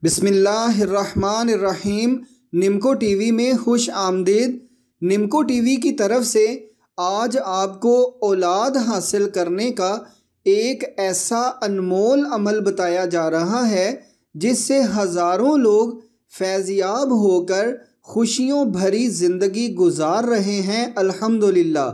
बिस्मिल्लाहिर्रहमानिर्रहीम। निमको टीवी में खुश आमदीद। निमको टीवी की तरफ से आज आपको औलाद हासिल करने का एक ऐसा अनमोल अमल बताया जा रहा है जिससे हज़ारों लोग फैज़याब होकर खुशियों भरी ज़िंदगी गुजार रहे हैं। अल्हम्दुलिल्लाह।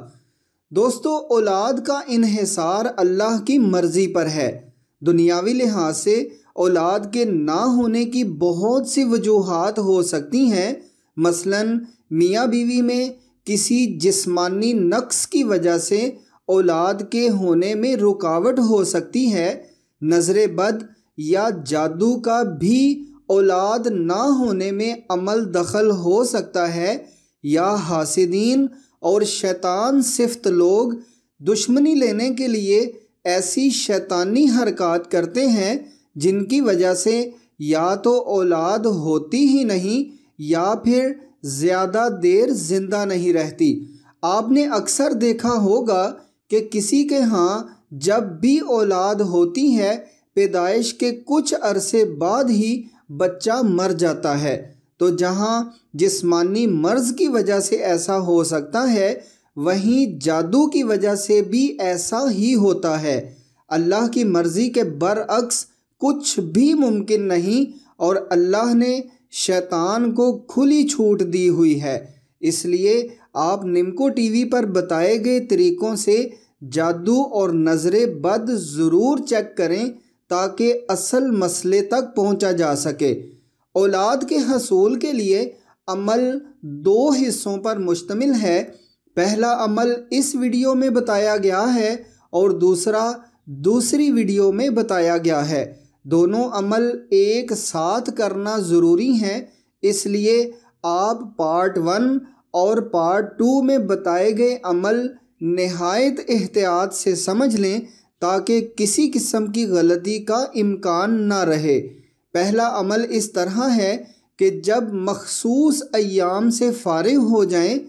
दोस्तों, औलाद का इन्हिसार अल्लाह की मर्ज़ी पर है। दुनियावी लिहाज से औलाद के ना होने की बहुत सी वजूहात हो सकती हैं। मसलन मियाँ बीवी में किसी जिस्मानी नक्स की वजह से औलाद के होने में रुकावट हो सकती है। नज़र बद या जादू का भी औलाद ना होने में अमल दखल हो सकता है, या हासिदीन और शैतान सिफ्त लोग दुश्मनी लेने के लिए ऐसी शैतानी हरकत करते हैं जिनकी वजह से या तो औलाद होती ही नहीं या फिर ज़्यादा देर ज़िंदा नहीं रहती। आपने अक्सर देखा होगा कि किसी के यहाँ जब भी औलाद होती है, पैदाइश के कुछ अरसे बाद ही बच्चा मर जाता है। तो जहाँ जिस्मानी मर्ज़ की वजह से ऐसा हो सकता है, वहीं जादू की वजह से भी ऐसा ही होता है। अल्लाह की मर्ज़ी के बरअक्स कुछ भी मुमकिन नहीं, और अल्लाह ने शैतान को खुली छूट दी हुई है। इसलिए आप निमको टीवी पर बताए गए तरीक़ों से जादू और नज़रे बद ज़रूर चेक करें ताकि असल मसले तक पहुंचा जा सके। औलाद के हसूल के लिए अमल दो हिस्सों पर मुश्तमिल है। पहला अमल इस वीडियो में बताया गया है और दूसरा दूसरी वीडियो में बताया गया है। दोनों अमल एक साथ करना ज़रूरी है, इसलिए आप पार्ट 1 और पार्ट 2 में बताए गए अमल निहायत एहतियात से समझ लें ताकि किसी किस्म की गलती का इम्कान ना रहे। पहला अमल इस तरह है कि जब मखसूस अय्याम से फारिग हो जाएं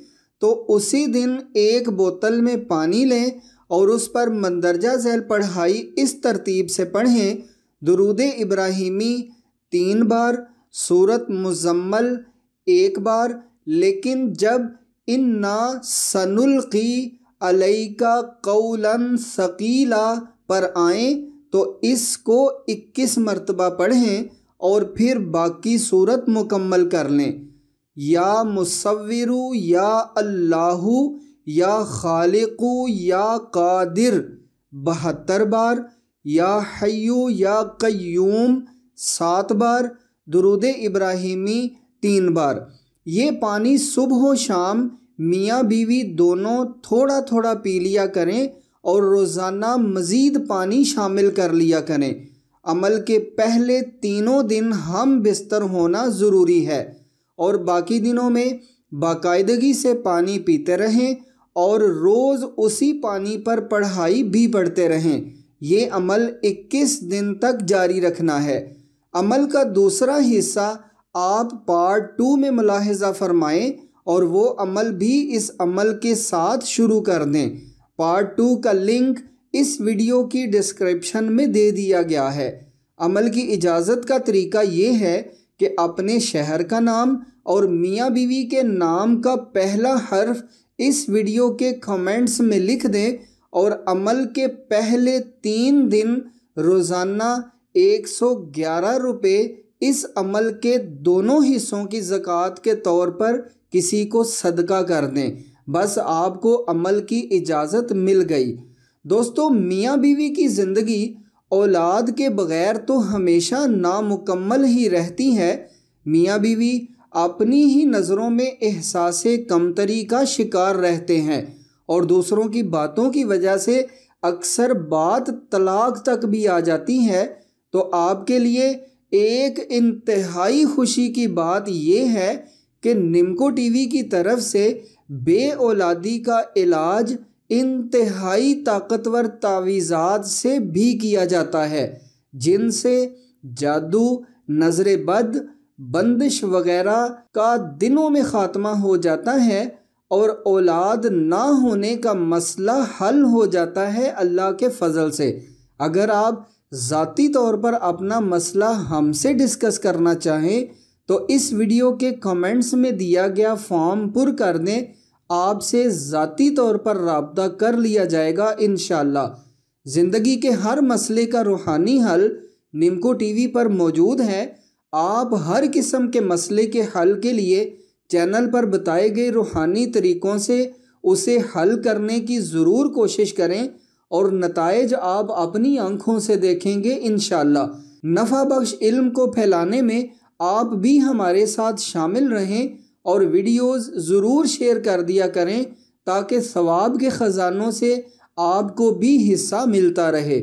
तो उसी दिन एक बोतल में पानी लें और उस पर मंदरजा झैल पढ़ाई इस तरतीब से पढ़ें: दुरूद इब्राहिमी 3 बार, सूरत मुज़म्मल 1 बार। लेकिन जब इन्ना सनुल्क़ी अलैका क़ौलन सक़ीला पर आएँ तो इसको 21 मरतबा पढ़ें और फिर बाकी सूरत मुकम्मल कर लें। या मुसव्विरु या अल्लाहु या खालिकु या कादिर 72 बार, या हय्यु या क़य्यूम 7 बार, दुरूद इब्राहिमी 3 बार। ये पानी सुबह व शाम मियाँ बीवी दोनों थोड़ा थोड़ा पी लिया करें और रोज़ाना मज़ीद पानी शामिल कर लिया करें। अमल के पहले 3 दिन हम बिस्तर होना ज़रूरी है और बाकी दिनों में बाकायदगी से पानी पीते रहें और रोज़ उसी पानी पर पढ़ाई भी पढ़ते रहें। ये अमल 21 दिन तक जारी रखना है। अमल का दूसरा हिस्सा आप पार्ट 2 में मुलाहिज़ा फरमाएं और वो अमल भी इस अमल के साथ शुरू कर दें। पार्ट 2 का लिंक इस वीडियो की डिस्क्रिप्शन में दे दिया गया है। अमल की इजाज़त का तरीका ये है कि अपने शहर का नाम और मियाँ बीवी के नाम का पहला हर्फ इस वीडियो के कमेंट्स में लिख दें और अमल के पहले 3 दिन रोज़ाना 111 रुपये इस अमल के दोनों हिस्सों की ज़कात के तौर पर किसी को सदका कर दें। बस आपको अमल की इजाज़त मिल गई। दोस्तों, मियाँ बीवी की ज़िंदगी औलाद के बग़ैर तो हमेशा नामुकम्मल ही रहती है। मियाँ बीवी अपनी ही नज़रों में एहसासे कमतरी का शिकार रहते हैं और दूसरों की बातों की वजह से अक्सर बात तलाक तक भी आ जाती है। तो आपके लिए एक इंतहाई खुशी की बात यह है कि निमको टीवी की तरफ से बे औलादी का इलाज इंतहाई ताकतवर तावीज़ात से भी किया जाता है, जिनसे जादू, नज़र बद, बंदिश वगैरह का दिनों में ख़ात्मा हो जाता है और औलाद ना होने का मसला हल हो जाता है अल्लाह के फ़ज़ल से। अगर आप ज़ाती तौर पर अपना मसला हमसे डिस्कस करना चाहें तो इस वीडियो के कमेंट्स में दिया गया फॉर्म पुर कर दें। आपसे ज़ाती तौर पर राब्ता कर लिया जाएगा इंशाअल्लाह। ज़िंदगी के हर मसले का रूहानी हल निमको टीवी पर मौजूद है। आप हर किस्म के मसले के हल के लिए चैनल पर बताए गए रूहानी तरीक़ों से उसे हल करने की ज़रूर कोशिश करें और नताइज आप अपनी आँखों से देखेंगे इंशाअल्लाह। नफ़ा बख्श इल्म को फैलाने में आप भी हमारे साथ शामिल रहें और वीडियोज़ ज़रूर शेयर कर दिया करें ताकि सवाब के ख़जानों से आपको भी हिस्सा मिलता रहे।